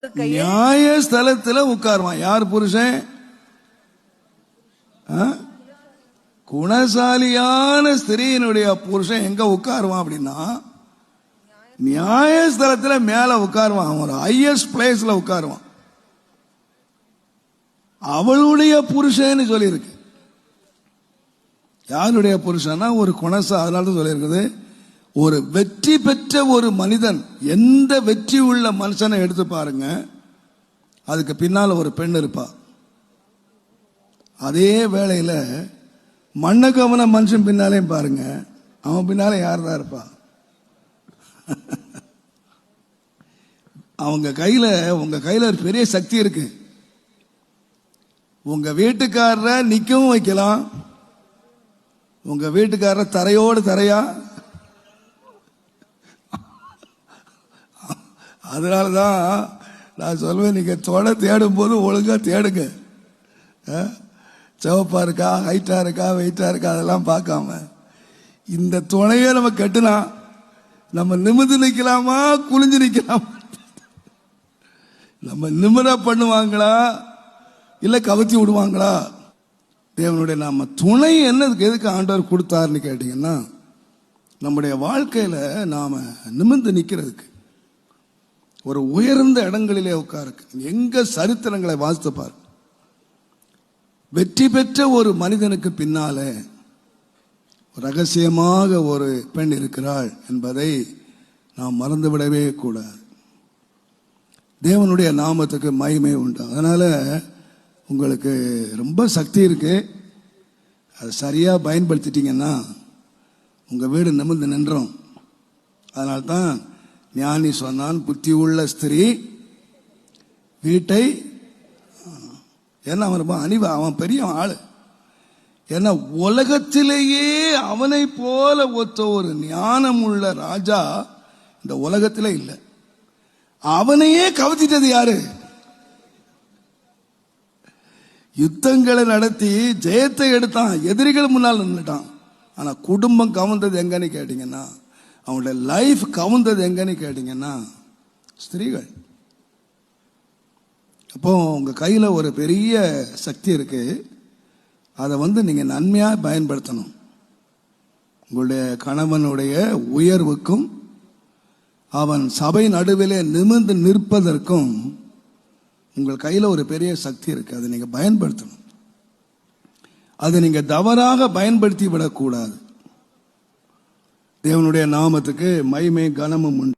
நியாயஸ்தலத்துல உட்காருவான். யார் புருஷன்? குணசாலியான ஸ்திரீனுடைய புருஷன் எங்க உட்காருவான் அப்படின்னா நியாயஸ்தலத்துல மேல உட்காருவான். ஒரு ஹையஸ்ட் பிளேஸ்ல உட்காருவான். அவளுடைய புருஷன்னு சொல்லி இருக்கு. யாருடைய புருஷன்னா ஒரு அதனால சொல்லி இருக்குது. ஒரு வெற்றி பெற்ற ஒரு மனிதன், எந்த வெற்றி உள்ள மனுஷனை எடுத்து பாருங்க, அதுக்கு பின்னால ஒரு பெண் இருப்பா. அதே வேளையில மண்ணகவன மனுஷன் பின்னாலே பாருங்க, அவன் பின்னாலே யார் தான் இருப்பா? உங்க கையில ஒரு பெரிய சக்தி இருக்கு. உங்க வீட்டுக்காரரை நிக்கவும் வைக்கலாம், உங்க வீட்டுக்காரரை தரையோடு தரையா. அதனாலதான் நான் சொல்வேன், நீங்க தொலை தேடும் போது ஒழுங்கா தேடுங்க. சிவப்பா இருக்கா, ஹைட்டா இருக்கா, வெயிட்டா இருக்கா, அதெல்லாம் பார்க்காம இந்த துணையை நம்ம கட்டுனா நம்ம நிமிர்ந்து நிக்கலாமா, குனிஞ்சு நிக்கலாமா? நம்ம நிமிர பண்ணுவாங்களா இல்ல கவர்த்தி விடுவாங்களா? தேவனுடைய நாம துணை என்னதுக்கு, எதுக்கு ஆண்டவர் கொடுத்தாருன்னு கேட்டீங்கன்னா, நம்முடைய வாழ்க்கையில நாம நிமிர்ந்து நிக்கிறதுக்கு, ஒரு உயர்ந்த இடங்களிலே உட்காருக்கு. எங்க சரித்திரங்களை வாசித்து பாரு. வெற்றி பெற்ற ஒரு மனிதனுக்கு பின்னாலே ரகசியமாக ஒரு பெண் இருக்கிறாள் என்பதை நாம் மறந்துவிடவே கூடாது. தேவனுடைய நாமத்துக்கு மகிமை உண்டு. அதனால உங்களுக்கு ரொம்ப சக்தி இருக்கு. அதை சரியா பயன்படுத்திட்டீங்கன்னா உங்க வீடு நிமிர்ந்து நின்றோம். அதனால்தான் ஞானி சொன்னான், புத்தி உள்ள ஸ்திரீ வீட்டை, ஏன்னா அவன் பெரிய ஆளு. ஏன்னா உலகத்திலேயே அவனை போல ஒத்த ஒரு ஞானம் உள்ள ராஜா இந்த உலகத்திலே இல்லை. அவனையே கவர்த்திட்டது யாரு? யுத்தங்களை நடத்தி ஜெயத்தை எடுத்தான், எதிரிகள் முன்னால் நின்றுட்டான். ஆனா குடும்பம் கவர்ந்தது எங்கன்னு கேட்டீங்கன்னா, அவங்களுடைய லைஃப் கவுந்தது எங்கன்னு கேட்டீங்கன்னா ஸ்திரீகள். அப்போ உங்க கையில ஒரு பெரிய சக்தி இருக்கு. அதை நீங்க நன்மையா பயன்படுத்தணும். உங்களுடைய கணவனுடைய உயர்வுக்கும் அவன் சபை நடுவிலே நிமிர்ந்து நிற்பதற்கும் உங்கள் கையில ஒரு பெரிய சக்தி இருக்கு. அதை நீங்க பயன்படுத்தணும். அதை நீங்க தவறாக பயன்படுத்தி விடக்கூடாது. தேவனுடைய நாமத்துக்கு மகிமை கனமும் உண்டு.